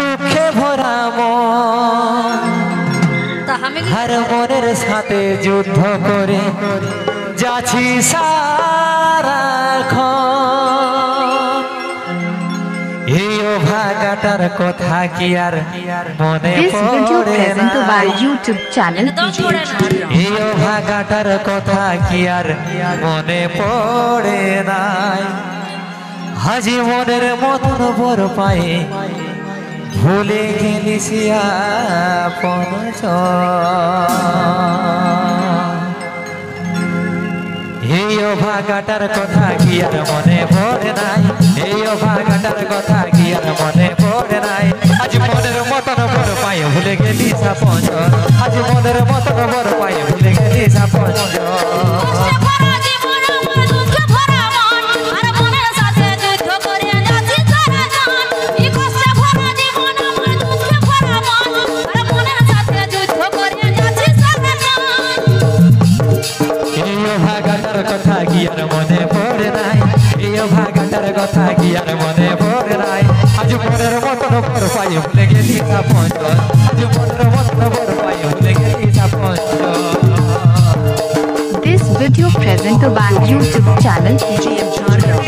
দুঃখে ভরা মন হর মনের সাথে যুদ্ধ করে যাচ্ছি সারাক্ষণ। এই ভাগাটার কথা কি আর মনে পড়ে না? এই ভাগাটার কথা কি আর মনে পড়ে নাই? হাজি মনের মতন বর পায়ে ভুলে গেলিস আপন এই ভাগাটার কথা কি আর মনে পড়ে নাই? এই ভাগাটার কথা কি আর মনে পড়ে নাই? আজ মনের মতন বর পায়ে ভুলে গেলিস আপন। আজ মনের মতন বর পায়ে ভুলে গেলিস আপন। কথা কি আর মনে পড়ে নাই? এই ভাগাটার কথা কি আর মনে পড়ে নাই? আজ মনের মতন বর পায়ে ভুলে গেলি আপন। আজ মনের মতন বর পায়ে ভুলে গেলি আপন। This video presented by YouTube channel GM Channel.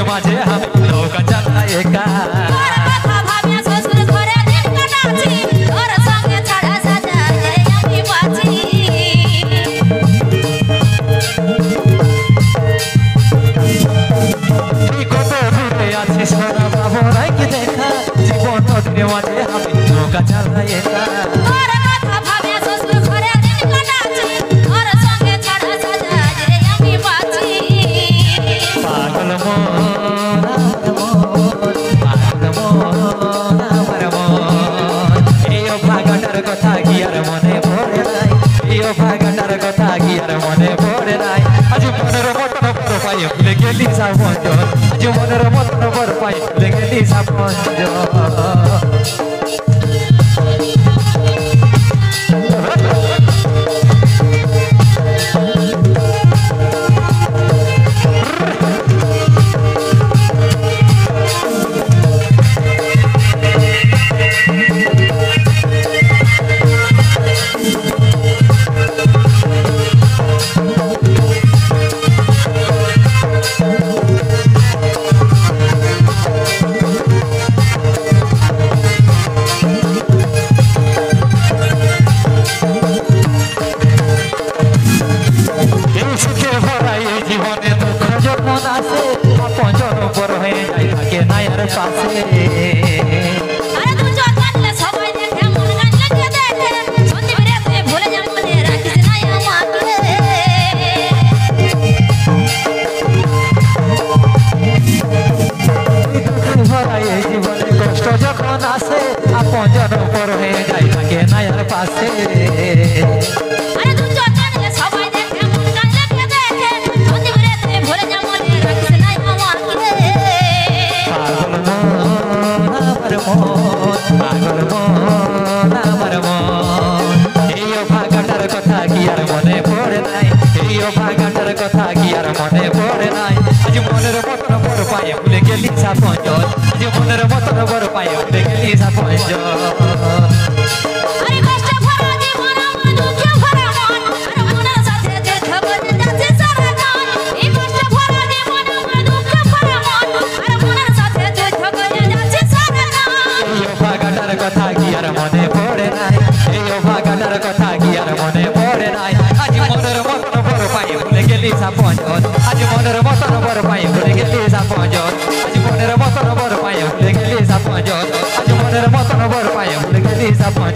মাঝে আমি নৌকা চালাই একা। কত দূরে আছিস সোনা পাবো নাই কি দেখা? জীবন নদীর মাঝে আমি নৌকা চালাই একা। পাগল ভাগাটার কথা কি আর মনে পড়ে নাই? এই ভাগাটার কথা কি আর মনে পড়ে নাই? আজ মনের মতন বর পায়ে ভুলে গেলি আপন। আজ মনের মতন বর পায়ে ভুলে গেলি আপন। জীবনে দুঃখ যখন আসে আপন জন বড় হয়ে যায় থাকে না আর পাশে। জীবনে কষ্ট যখন আসে আপন জন বড় হয়ে যায় থাকে না আর পাশে। পাগল মন আমার মন এই ভাগাটার কথা কি আর মনে পড়ে নাই? এই ভাগাটার কথা কি আর মনে পড়ে নাই? আজ মনের মতন বর পায়ে ভুলে গেলি আপন। আজ মনের মতন বর পায়ে ভুলে গেলি আপন। কথা কি আর মনে পড়ে নাই? এই ভাগাটার কথা কি আর মনে পড়ে নাই? আজ মনের মতন বর পায়ে ভুলে গেলি আপন। আজ মনের মতন বর পায়ে ভুলে গেলি আপন। আজ মনের মতন বর পায়ে ভুলে গেলি আপন। আজ মনের মতন বর পায়ে ভুলে গেলি আপন।